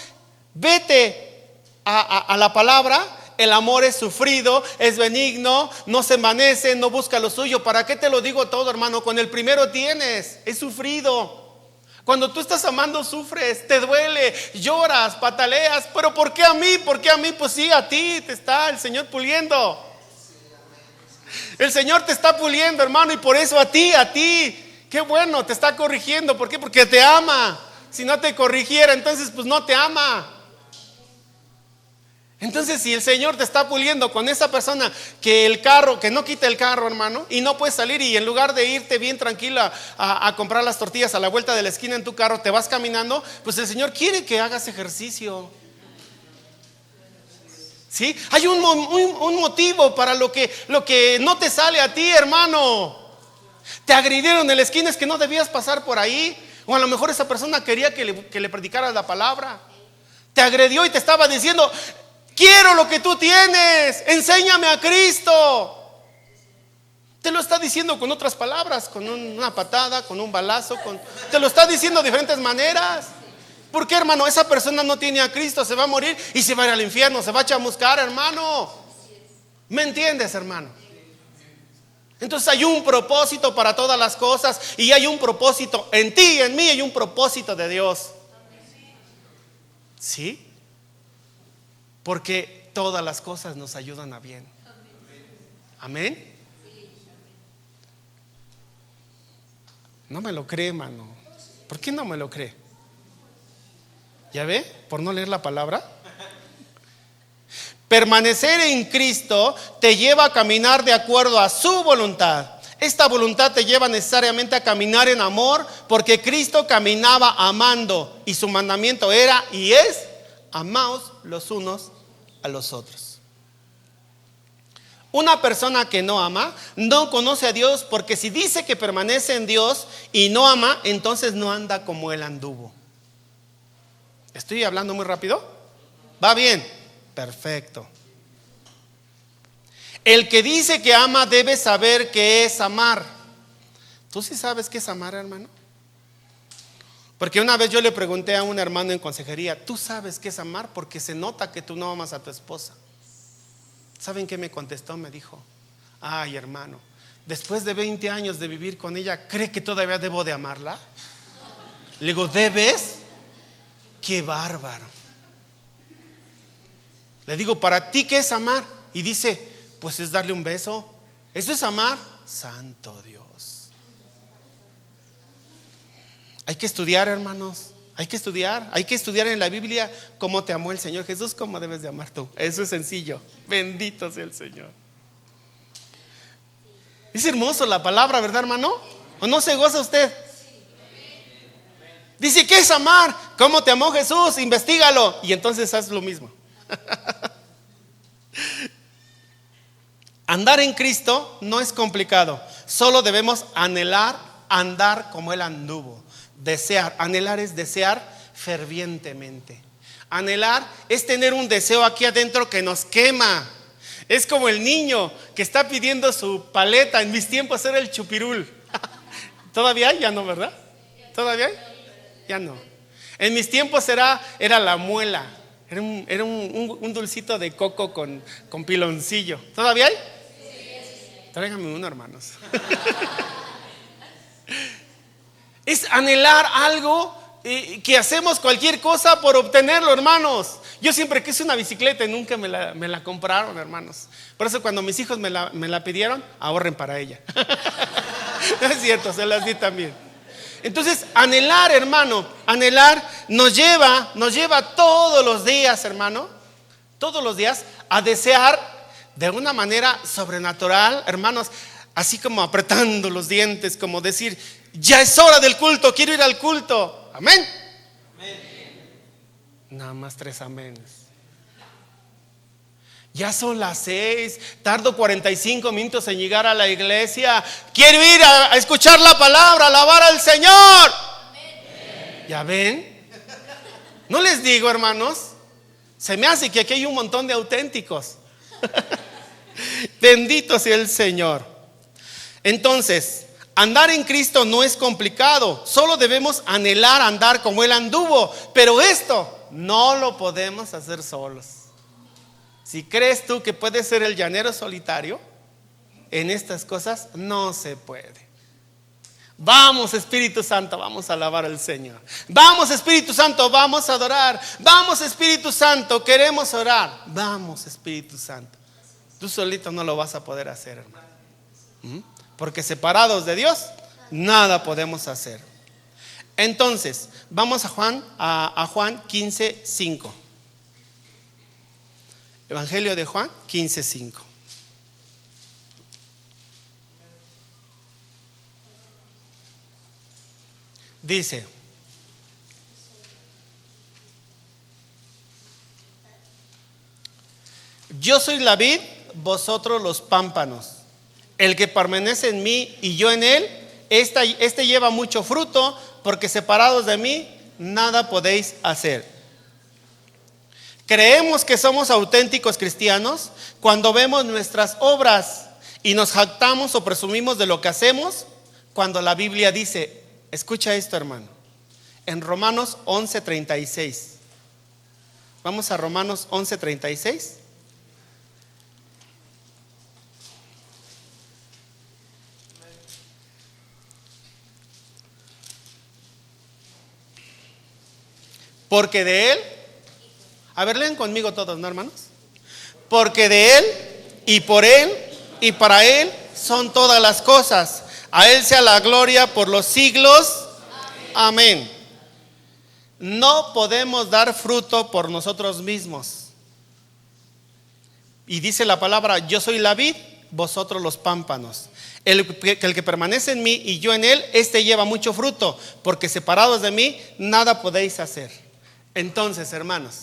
vete a la palabra. El amor es sufrido, es benigno, no se envanece, no busca lo suyo. ¿Para qué te lo digo todo, hermano? Con el primero tienes, es sufrido. Cuando tú estás amando, sufres, te duele, lloras, pataleas. ¿Pero por qué a mí? ¿Por qué a mí? Pues sí, a ti te está el Señor puliendo. El Señor te está puliendo, hermano, y por eso a ti, qué bueno, te está corrigiendo. ¿Por qué? Porque te ama. Si no te corrigiera, entonces pues no te ama. Entonces, si el Señor te está puliendo con esa persona que el carro, que no quita el carro, hermano, y no puedes salir, y en lugar de irte bien tranquila a comprar las tortillas a la vuelta de la esquina en tu carro, te vas caminando, pues el Señor quiere que hagas ejercicio. ¿Sí? Hay un motivo para lo que no te sale a ti, hermano. Te agredieron en la esquina, es que no debías pasar por ahí. O a lo mejor esa persona quería que le predicaras la palabra. Te agredió y te estaba diciendo: quiero lo que tú tienes, enséñame a Cristo. Te lo está diciendo con otras palabras, con una patada, con un balazo, te lo está diciendo de diferentes maneras. ¿Por qué, hermano? Esa persona no tiene a Cristo, se va a morir y se va a ir al infierno, se va a chamuscar, hermano. ¿Me entiendes, hermano? Entonces hay un propósito para todas las cosas, y hay un propósito en ti y en mí, hay un propósito de Dios. ¿Sí? Porque todas las cosas nos ayudan a bien. Amén. No me lo cree, hermano. ¿Por qué no me lo cree? ¿Ya ve? Por no leer la palabra. Permanecer en Cristo te lleva a caminar de acuerdo a su voluntad. Esta voluntad te lleva necesariamente a caminar en amor, porque Cristo caminaba amando, y su mandamiento era y es: amaos los unos a los otros. Una persona que no ama no conoce a Dios, porque si dice que permanece en Dios y no ama, entonces no anda como él anduvo. ¿Estoy hablando muy rápido? ¿Va bien? Perfecto. El que dice que ama debe saber qué es amar. ¿Tú sí sabes qué es amar, hermano? Porque una vez yo le pregunté a un hermano en consejería: ¿tú sabes qué es amar? Porque se nota que tú no amas a tu esposa. ¿Saben qué me contestó? Me dijo: ay, hermano, después de 20 años de vivir con ella, ¿cree que todavía debo de amarla? Le digo: ¿debes? ¡Qué bárbaro! Le digo: ¿para ti qué es amar? Y dice: pues es darle un beso. ¿Eso es amar? Santo Dios. Hay que estudiar, hermanos. Hay que estudiar en la Biblia cómo te amó el Señor Jesús, cómo debes de amar tú. Eso es sencillo. Bendito sea el Señor. Es hermoso la palabra, ¿verdad, hermano? ¿O no se goza usted? Dice: ¿qué es amar? ¿Cómo te amó Jesús? Investígalo y entonces haz lo mismo. Andar en Cristo no es complicado. Solo debemos anhelar andar como Él anduvo. Desear, anhelar es desear fervientemente. Anhelar es tener un deseo aquí adentro que nos quema. Es como el niño que está pidiendo su paleta. En mis tiempos era el chupirul. ¿Todavía hay? Ya no, ¿verdad? ¿Todavía hay? Ya no. En mis tiempos era la muela. Era un dulcito de coco con piloncillo. ¿Todavía hay? Tráigame uno, hermanos. Es anhelar algo que hacemos cualquier cosa por obtenerlo, hermanos. Yo siempre quise una bicicleta y nunca me la compraron, hermanos. Por eso cuando mis hijos me la pidieron, ahorren para ella. No es cierto, se las di también. Entonces, anhelar, hermano, anhelar nos lleva todos los días, hermano, todos los días a desear de una manera sobrenatural, hermanos, así como apretando los dientes, como decir: ya es hora del culto, quiero ir al culto. Amén. Amén. Nada más 3 aménes. Ya son las 6, tardo 45 minutos en llegar a la iglesia. Quiero ir a escuchar la palabra, a alabar al Señor. Amén. ¿Ya ven? No les digo, hermanos, se me hace que aquí hay un montón de auténticos. Bendito sea el Señor. Entonces, andar en Cristo no es complicado. Solo debemos anhelar andar como Él anduvo. Pero esto no lo podemos hacer solos. Si crees tú que puedes ser el llanero solitario en estas cosas, no se puede. Vamos, Espíritu Santo, vamos a alabar al Señor. Vamos, Espíritu Santo, vamos a adorar. Vamos, Espíritu Santo, queremos orar. Vamos, Espíritu Santo. Tú solito no lo vas a poder hacer, hermano. Porque separados de Dios, nada podemos hacer. Entonces, vamos a Juan 15:5. Evangelio de Juan 15:5. Dice: yo soy la vid, vosotros los pámpanos. El que permanece en mí y yo en él, este lleva mucho fruto, porque separados de mí nada podéis hacer. Creemos que somos auténticos cristianos cuando vemos nuestras obras y nos jactamos o presumimos de lo que hacemos, cuando la Biblia dice, escucha esto, hermano, en Romanos 11:36. Vamos a Romanos 11:36. Porque de Él, a ver, leen conmigo todos, ¿no, hermanos? Porque de Él, y por Él, y para Él son todas las cosas. A Él sea la gloria por los siglos. Amén. No podemos dar fruto por nosotros mismos. Y dice la palabra, yo soy la vid, vosotros los pámpanos. El que permanece en mí y yo en él, este lleva mucho fruto, porque separados de mí nada podéis hacer. Entonces, hermanos,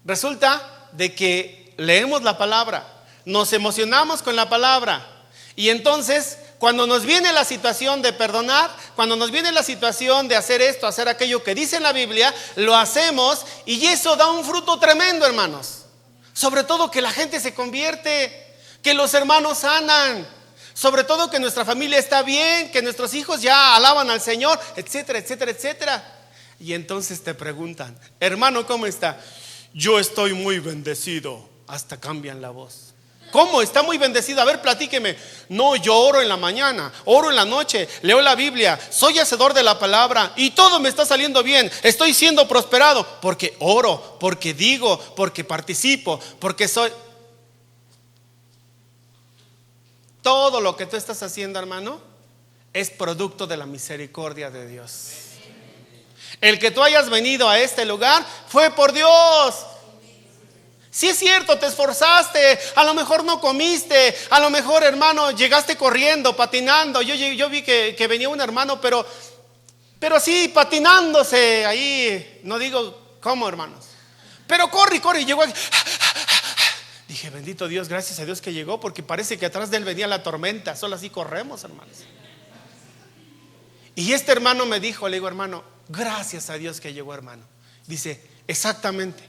resulta de que leemos la palabra, nos emocionamos con la palabra, y entonces cuando nos viene la situación de perdonar, cuando nos viene la situación de hacer esto, hacer aquello que dice en la Biblia, lo hacemos, y eso da un fruto tremendo, hermanos. Sobre todo que la gente se convierte, que los hermanos sanan, sobre todo que nuestra familia está bien, que nuestros hijos ya alaban al Señor, etcétera, etcétera, etcétera. Y entonces te preguntan, hermano, ¿cómo está? Yo estoy muy bendecido. Hasta cambian la voz. ¿Cómo? ¿Está muy bendecido? A ver, platíqueme. No, yo oro en la mañana, oro en la noche, leo la Biblia, soy hacedor de la palabra y todo me está saliendo bien. Estoy siendo prosperado porque oro, porque digo, porque participo, porque soy. Todo lo que tú estás haciendo, hermano, es producto de la misericordia de Dios. El que tú hayas venido a este lugar fue por Dios. Si es cierto, te esforzaste, a lo mejor no comiste, a lo mejor, hermano, llegaste corriendo, patinando. Yo vi que venía un hermano, pero así patinándose ahí, no digo cómo, hermanos, pero corre, y llegó aquí. Dije, bendito Dios, gracias a Dios que llegó, porque parece que atrás de él venía la tormenta. Solo así corremos, hermanos. Y este hermano me dijo, le digo, hermano, gracias a Dios que llegó, hermano. Dice, exactamente,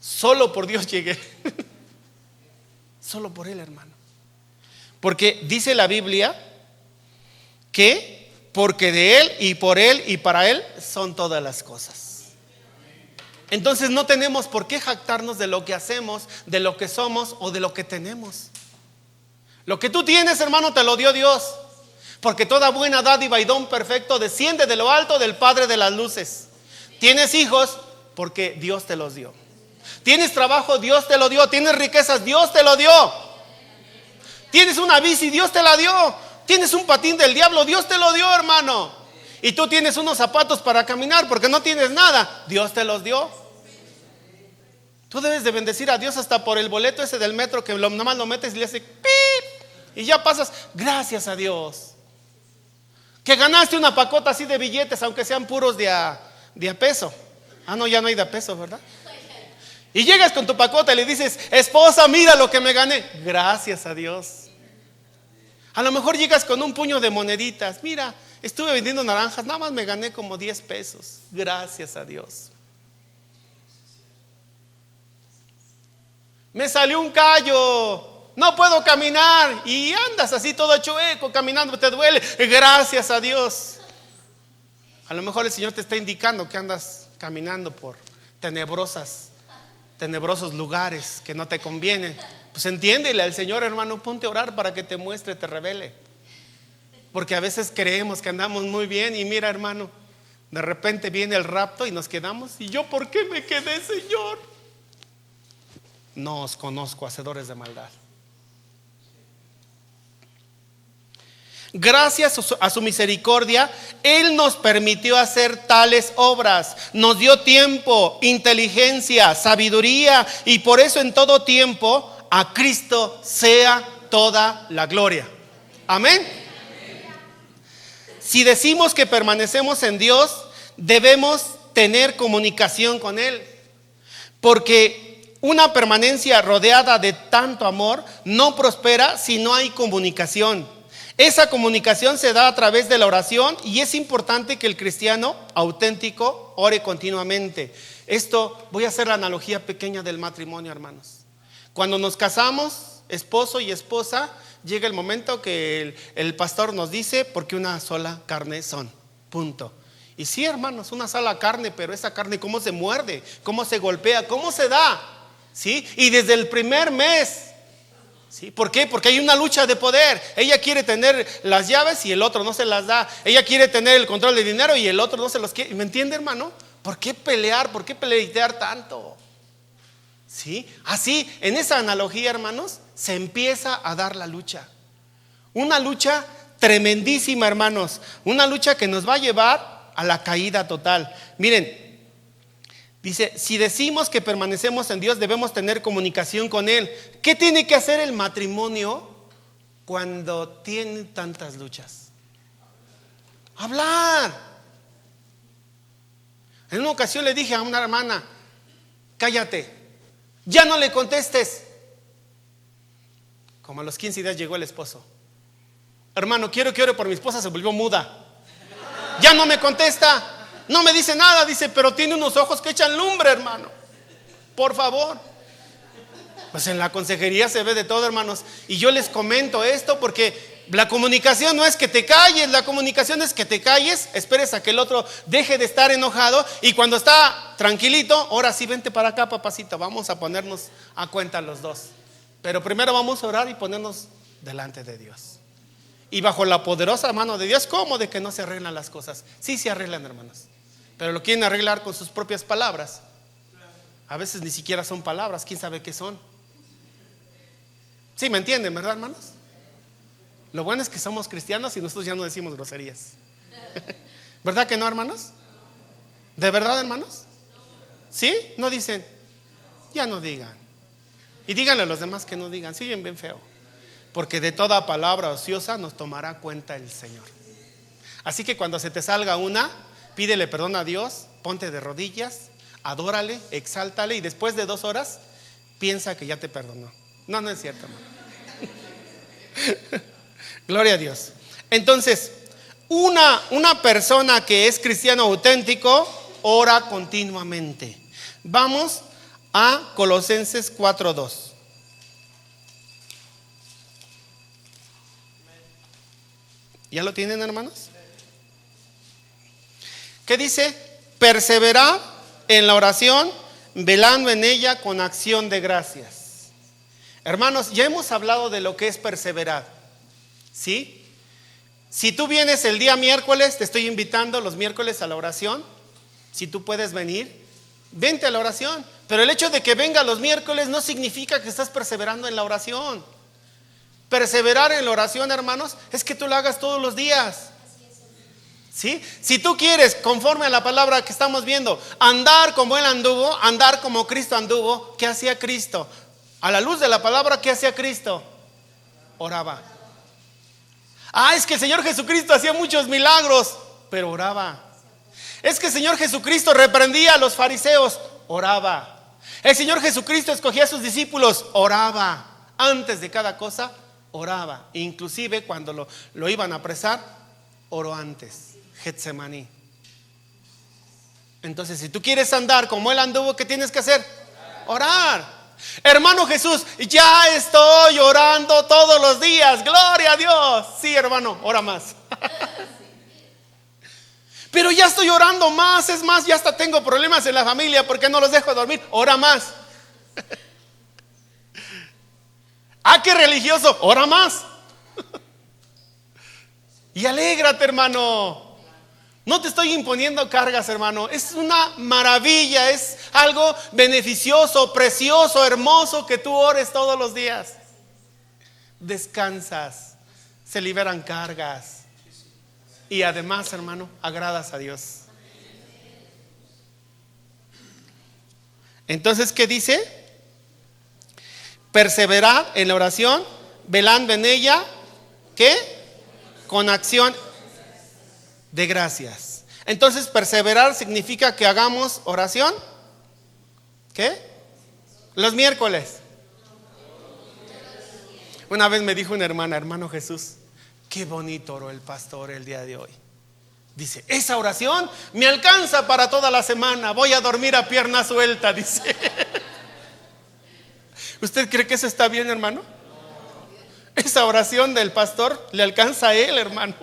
solo por Dios llegué. Solo por él, hermano. Porque dice la Biblia que porque de él y por él y para él son todas las cosas. Entonces no tenemos por qué jactarnos de lo que hacemos, de lo que somos o de lo que tenemos. Lo que tú tienes, hermano, te lo dio Dios. Porque toda buena dádiva y don perfecto desciende de lo alto del Padre de las luces. Tienes hijos porque Dios te los dio. Tienes trabajo, Dios te lo dio. Tienes riquezas, Dios te lo dio. Tienes una bici, Dios te la dio. Tienes un patín del diablo, Dios te lo dio, hermano. Y tú tienes unos zapatos para caminar porque no tienes nada, Dios te los dio. Tú debes de bendecir a Dios hasta por el boleto ese del metro, que nomás lo metes y le hace pip y ya pasas. Gracias a Dios que ganaste una pacota así de billetes, aunque sean puros de a peso. Ah, no, ya no hay de a peso, ¿verdad? Y llegas con tu pacota y le dices, esposa, mira lo que me gané. Gracias a Dios. A lo mejor llegas con un puño de moneditas. Mira, estuve vendiendo naranjas, nada más me gané como 10 pesos. Gracias a Dios. Me salió un callo, no puedo caminar, y andas así todo chueco, caminando, te duele. Gracias a Dios. A lo mejor el Señor te está indicando que andas caminando por tenebrosos lugares que no te convienen. Pues entiéndele al Señor, hermano, ponte a orar para que te muestre, te revele. Porque a veces creemos que andamos muy bien y mira, hermano, de repente viene el rapto y nos quedamos. ¿Y yo por qué me quedé, Señor? No os conozco, hacedores de maldad. Gracias a su misericordia, Él nos permitió hacer tales obras. Nos dio tiempo, inteligencia, sabiduría, y por eso en todo tiempo a Cristo sea toda la gloria. Amén. Si decimos que permanecemos en Dios, debemos tener comunicación con Él, porque una permanencia rodeada de tanto amor no prospera si no hay comunicación. Esa comunicación se da a través de la oración, y es importante que el cristiano auténtico ore continuamente. Esto, voy a hacer la analogía pequeña del matrimonio, hermanos. Cuando nos casamos, esposo y esposa, llega el momento que el pastor nos dice: porque una sola carne son, punto. Y sí, hermanos, una sola carne, pero esa carne cómo se muerde, cómo se golpea, cómo se da, ¿sí? Y desde el primer mes, ¿sí? ¿Por qué? Porque hay una lucha de poder. Ella quiere tener las llaves y el otro no se las da. Ella quiere tener el control del dinero y el otro no se los quiere. ¿Me entiende, hermano? ¿Por qué pelear? ¿Por qué peleitear tanto? ¿Sí? Así, en esa analogía, hermanos, se empieza a dar la lucha. Una lucha tremendísima, hermanos. Una lucha que nos va a llevar a la caída total. Miren, dice: si decimos que permanecemos en Dios, debemos tener comunicación con Él. ¿Qué tiene que hacer el matrimonio cuando tiene tantas luchas? Hablar. En una ocasión le dije a una hermana: cállate, ya no le contestes. Como a los 15 días llegó el esposo: hermano, quiero que ore por mi esposa, se volvió muda. Ya no me contesta, no me dice nada. Dice: pero tiene unos ojos que echan lumbre, hermano, por favor. Pues en la consejería se ve de todo, hermanos. Y yo les comento esto porque la comunicación no es que te calles. La comunicación es que te calles, esperes a que el otro deje de estar enojado, y cuando está tranquilito, ahora sí, vente para acá, papacito, vamos a ponernos a cuenta los dos. Pero primero vamos a orar y ponernos delante de Dios. Y bajo la poderosa mano de Dios. ¿Cómo de que no se arreglan las cosas? Sí se arreglan, hermanos, pero lo quieren arreglar con sus propias palabras. A veces ni siquiera son palabras, quién sabe qué son. Sí, me entienden, ¿verdad, hermanos? Lo bueno es que somos cristianos y nosotros ya no decimos groserías. ¿Verdad que no, hermanos? ¿De verdad, hermanos? ¿Sí? No dicen, ya no digan. Y díganle a los demás que no digan, siguen bien feo. Porque de toda palabra ociosa nos tomará cuenta el Señor. Así que cuando se te salga una, pídele perdón a Dios, ponte de rodillas, adórale, exáltale, y después de 2 horas piensa que ya te perdonó. No, no es cierto, hermano. Gloria a Dios. Entonces, una persona que es cristiano auténtico ora continuamente. Vamos a Colosenses 4:2. ¿Ya lo tienen, hermanos? ¿Qué dice? Perseverad en la oración, velando en ella con acción de gracias. Hermanos, ya hemos hablado de lo que es perseverar, ¿sí? Si tú vienes el día miércoles, te estoy invitando los miércoles a la oración. Si tú puedes venir, vente a la oración. Pero el hecho de que venga los miércoles no significa que estás perseverando en la oración. Perseverar en la oración, hermanos, es que tú la hagas todos los días, ¿sí? Si tú quieres, conforme a la palabra que estamos viendo, andar como Él anduvo, andar como Cristo anduvo, ¿qué hacía Cristo? A la luz de la palabra, ¿qué hacía Cristo? Oraba. Es que el Señor Jesucristo hacía muchos milagros, pero oraba. Es que el Señor Jesucristo reprendía a los fariseos, oraba. El Señor Jesucristo escogía a sus discípulos, oraba. Antes de cada cosa, oraba. Inclusive cuando lo iban a apresar, oró antes. Getsemaní. Entonces, si tú quieres andar como Él anduvo, ¿qué tienes que hacer? Orar. Hermano Jesús, ya estoy orando todos los días, gloria a Dios. Sí, hermano, ora más. Pero ya estoy orando más, es más, ya hasta tengo problemas en la familia porque no los dejo dormir. Ora más. Qué religioso, ora más. Y alégrate, hermano. No te estoy imponiendo cargas, hermano. Es una maravilla, es algo beneficioso, precioso, hermoso que tú ores todos los días. Descansas, se liberan cargas. Y además, hermano, agradas a Dios. Entonces, ¿qué dice? Perseverad en la oración, velando en ella, ¿qué? Con acción de gracias. Entonces, perseverar significa que hagamos oración. ¿Qué? Los miércoles. Una vez me dijo una hermana: hermano Jesús, qué bonito oró el pastor el día de hoy. Dice, esa oración me alcanza para toda la semana. Voy a dormir a pierna suelta, dice. ¿Usted cree que eso está bien, hermano? Esa oración del pastor le alcanza a él, hermano.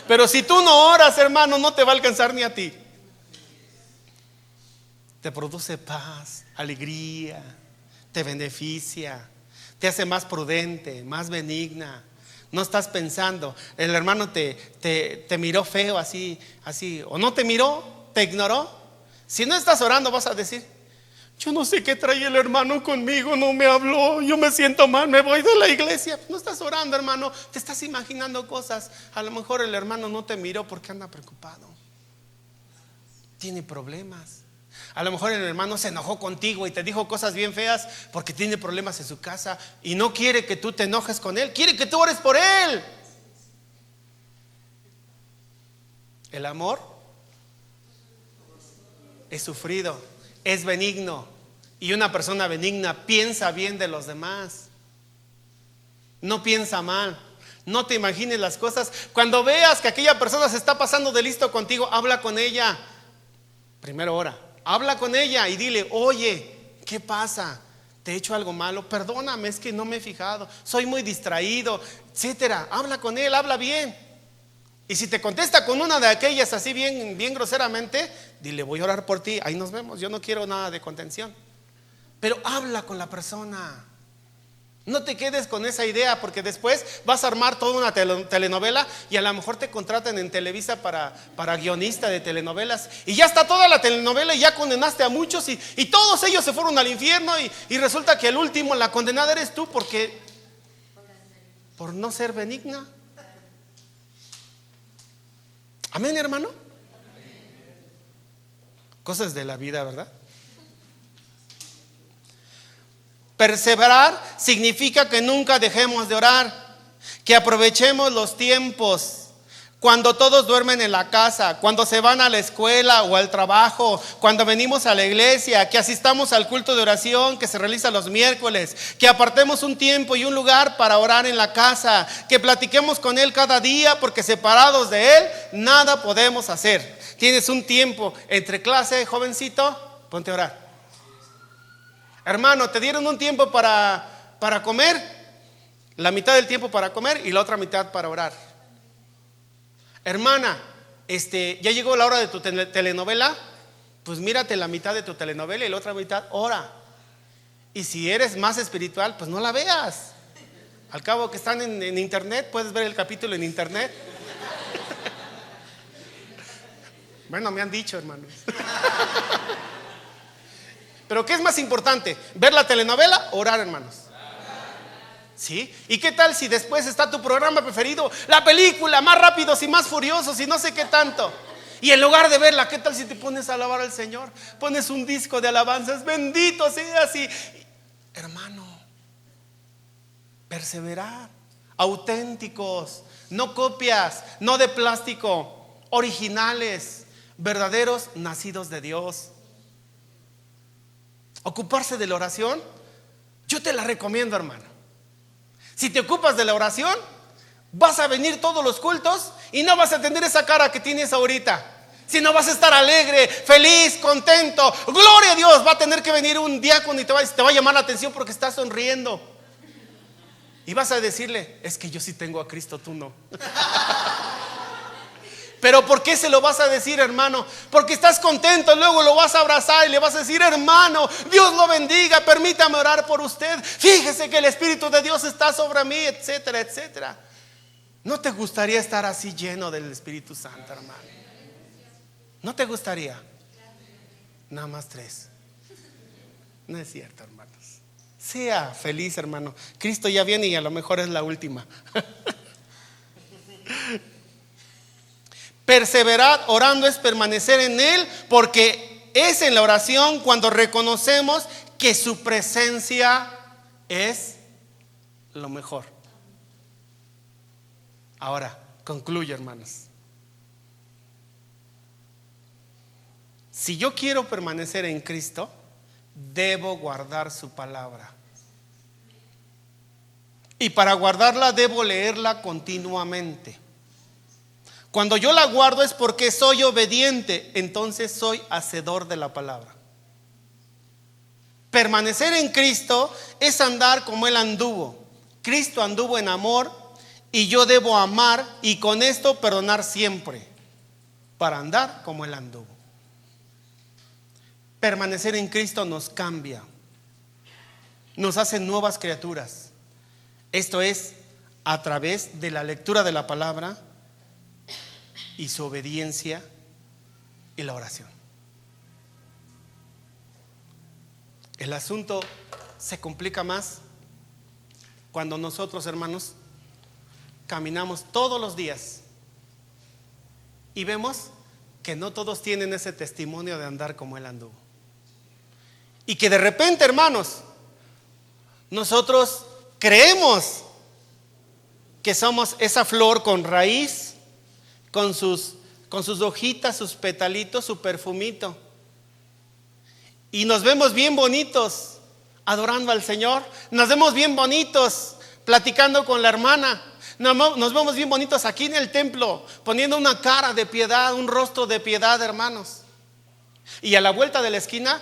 Pero si tú no oras, hermano, no te va a alcanzar ni a ti. Te produce paz, alegría, te beneficia, te hace más prudente, más benigna. No estás pensando, el hermano te miró feo así, o no te miró, te ignoró. Si no estás orando, vas a decir, yo no sé qué trae el hermano conmigo, no me habló, yo me siento mal, me voy de la iglesia. No estás orando, hermano, te estás imaginando cosas. A lo mejor el hermano no te miró porque anda preocupado, tiene problemas. A lo mejor el hermano se enojó contigo y te dijo cosas bien feas porque tiene problemas en su casa y no quiere que tú te enojes con él, quiere que tú ores por él. El amor es sufrido, es benigno, y una persona benigna piensa bien de los demás, no piensa mal. No te imagines las cosas. Cuando veas que aquella persona se está pasando de listo contigo, habla con ella. Primero ora. Habla con ella y dile, oye, ¿qué pasa? ¿Te he hecho algo malo? Perdóname, es que no me he fijado, soy muy distraído, etcétera. Habla con él, habla bien. Y si te contesta con una de aquellas así bien groseramente, dile, voy a orar por ti, ahí nos vemos, yo no quiero nada de contención. Pero habla con la persona. No te quedes con esa idea, porque después vas a armar toda una telenovela y a lo mejor te contratan en Televisa para guionista de telenovelas, y ya está toda la telenovela y ya condenaste a muchos y todos ellos se fueron al infierno y resulta que el último, la condenada eres tú por no ser benigna. Amén, hermano. Cosas de la vida, ¿verdad? Perseverar significa que nunca dejemos de orar, que aprovechemos los tiempos, cuando todos duermen en la casa, cuando se van a la escuela o al trabajo, cuando venimos a la iglesia, que asistamos al culto de oración que se realiza los miércoles, que apartemos un tiempo y un lugar para orar en la casa, que platiquemos con Él cada día, porque separados de Él nada podemos hacer. Tienes un tiempo entre clase, jovencito, ponte a orar. Hermano, te dieron un tiempo para comer, la mitad del tiempo para comer y la otra mitad para orar. Hermana, ya llegó la hora de tu telenovela, pues mírate la mitad de tu telenovela y la otra mitad ora. Y si eres más espiritual, pues no la veas. Al cabo que están en internet, puedes ver el capítulo en internet. Bueno, me han dicho, hermanos. Pero ¿qué es más importante? ¿Ver la telenovela o orar, hermanos? ¿Sí? ¿Y qué tal si después está tu programa preferido? La película, Más Rápidos y Más Furiosos y no sé qué tanto. Y en lugar de verla, ¿qué tal si te pones a alabar al Señor? Pones un disco de alabanzas, bendito seas. Hermano, perseverar, auténticos, no copias, no de plástico, originales, verdaderos, nacidos de Dios. Ocuparse de la oración, yo te la recomiendo, hermano. Si te ocupas de la oración, vas a venir todos los cultos y no vas a tener esa cara que tienes ahorita, sino vas a estar alegre, feliz, contento. Gloria a Dios. Va a tener que venir un diácono y te va a llamar la atención porque estás sonriendo. Y vas a decirle, es que yo sí tengo a Cristo, tú no. Pero ¿por qué se lo vas a decir, hermano? Porque estás contento, luego lo vas a abrazar y le vas a decir, hermano, Dios lo bendiga, permítame orar por usted. Fíjese que el Espíritu de Dios está sobre mí, etcétera, etcétera. ¿No te gustaría estar así lleno del Espíritu Santo, hermano? ¿No te gustaría? Nada más 3. No es cierto, hermanos. Sea feliz, hermano. Cristo ya viene y a lo mejor es la última. Perseverad orando es permanecer en Él, porque es en la oración cuando reconocemos que su presencia es lo mejor. Ahora, concluyo, hermanos. Si yo quiero permanecer en Cristo, debo guardar su palabra. Y para guardarla debo leerla continuamente. Cuando yo la guardo es porque soy obediente, entonces soy hacedor de la palabra. Permanecer en Cristo es andar como Él anduvo. Cristo anduvo en amor y yo debo amar y con esto perdonar siempre para andar como Él anduvo. Permanecer en Cristo nos cambia, nos hace nuevas criaturas. Esto es a través de la lectura de la palabra y su obediencia y la oración. El asunto se complica más cuando nosotros, hermanos, caminamos todos los días y vemos que no todos tienen ese testimonio de andar como Él anduvo. Y que de repente, hermanos, nosotros creemos que somos esa flor con raíz, con sus hojitas, sus petalitos, su perfumito. Y nos vemos bien bonitos adorando al Señor. Nos vemos bien bonitos platicando con la hermana. Nos vemos bien bonitos aquí en el templo, poniendo una cara de piedad, un rostro de piedad, hermanos. Y a la vuelta de la esquina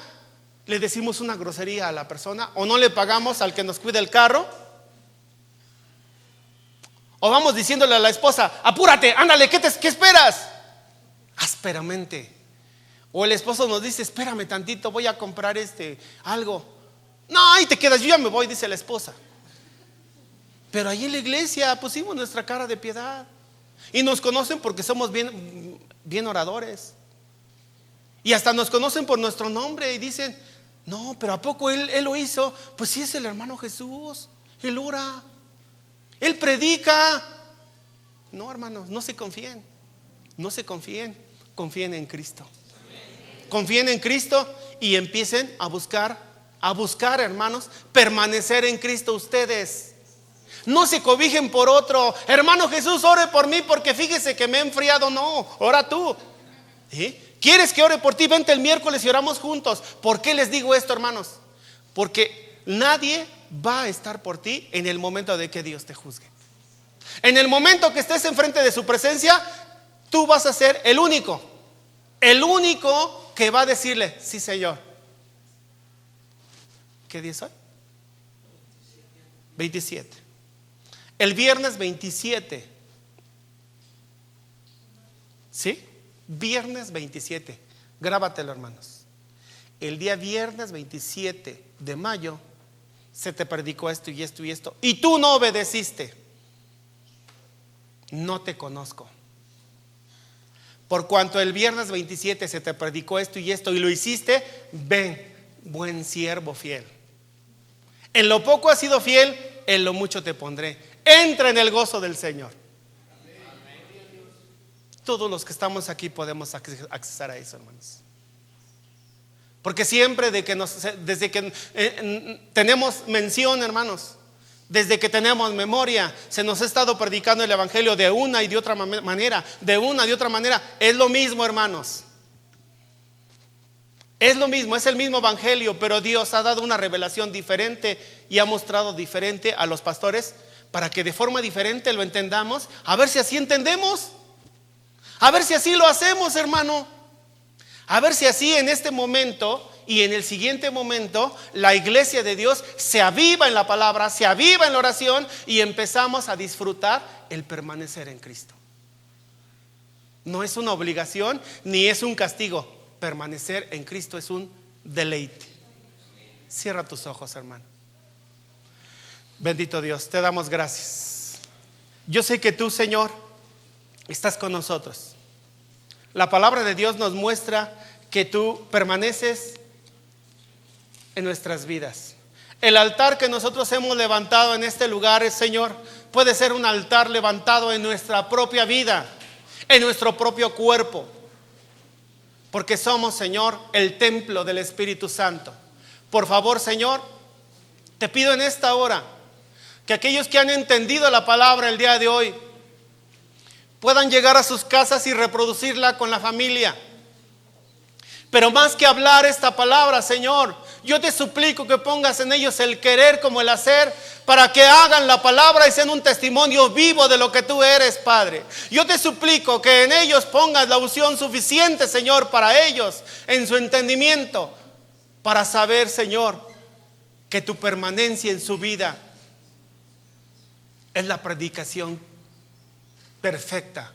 le decimos una grosería a la persona, o no le pagamos al que nos cuida el carro, o vamos diciéndole a la esposa: apúrate, ándale, ¿qué esperas? Ásperamente. O el esposo nos dice: espérame tantito, voy a comprar algo. No, ahí te quedas, yo ya me voy, dice la esposa. Pero ahí en la iglesia pusimos nuestra cara de piedad y nos conocen porque somos bien oradores. Y hasta nos conocen por nuestro nombre y dicen: no, pero ¿a poco él lo hizo? Pues sí, es el hermano Jesús. Él ora, él predica. No, hermanos, no se confíen. No se confíen. Confíen en Cristo. Confíen en Cristo y empiecen a buscar, hermanos, permanecer en Cristo ustedes. No se cobijen por otro. Hermano Jesús, ore por mí porque fíjese que me he enfriado. No, ora tú. ¿Sí? ¿Quieres que ore por ti? Vente el miércoles y oramos juntos. ¿Por qué les digo esto, hermanos? Porque nadie va a estar por ti en el momento de que Dios te juzgue. En el momento que estés enfrente de su presencia, tú vas a ser el único que va a decirle: sí, Señor. ¿Qué día es hoy? 27. El viernes 27. ¿Sí? Viernes 27. Grábatelo, hermanos. El día viernes 27 de mayo se te predicó esto y esto y esto, y tú no obedeciste. No te conozco. Por cuanto el viernes 27 se te predicó esto y esto y lo hiciste, ven, buen siervo fiel. En lo poco has sido fiel, en lo mucho te pondré. Entra en el gozo del Señor. Todos los que estamos aquí podemos accesar a eso, hermanos. Porque siempre desde que tenemos mención, hermanos, desde que tenemos memoria, se nos ha estado predicando el evangelio de una y de otra manera, Es lo mismo, hermanos. Es lo mismo, es el mismo evangelio, pero Dios ha dado una revelación diferente y ha mostrado diferente a los pastores para que de forma diferente lo entendamos. A ver si así entendemos. A ver si así lo hacemos, hermano. A ver si así en este momento y en el siguiente momento la iglesia de Dios se aviva en la palabra, se aviva en la oración y empezamos a disfrutar el permanecer en Cristo. No es una obligación ni es un castigo. Permanecer en Cristo es un deleite. Cierra tus ojos, hermano. Bendito Dios, te damos gracias. Yo sé que tú, Señor, estás con nosotros. La palabra de Dios nos muestra que tú permaneces en nuestras vidas. El altar que nosotros hemos levantado en este lugar, Señor, puede ser un altar levantado en nuestra propia vida. en nuestro propio cuerpo, porque somos, Señor, el templo del Espíritu Santo. Por favor, Señor, te pido en esta hora que aquellos que han entendido la palabra el día de hoy puedan llegar a sus casas y reproducirla con la familia. Pero más que hablar esta palabra, Señor, yo te suplico que pongas en ellos el querer como el hacer, para que hagan la palabra y sean un testimonio vivo de lo que tú eres, Padre. Yo te suplico que en ellos pongas la unción suficiente, Señor, para ellos, en su entendimiento, para saber, Señor, que tu permanencia en su vida es la predicación perfecta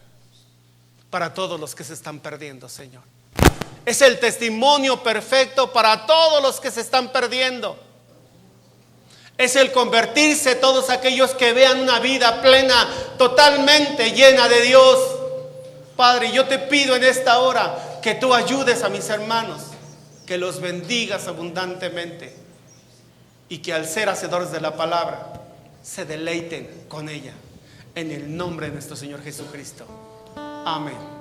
para todos los que se están perdiendo, Señor. Es el testimonio perfecto para todos los que se están perdiendo. Es el convertirse todos aquellos que vean una vida plena, totalmente llena de Dios. Padre, yo te pido en esta hora que tú ayudes a mis hermanos, que los bendigas abundantemente y que al ser hacedores de la palabra se deleiten con ella. En el nombre de nuestro Señor Jesucristo. Amén.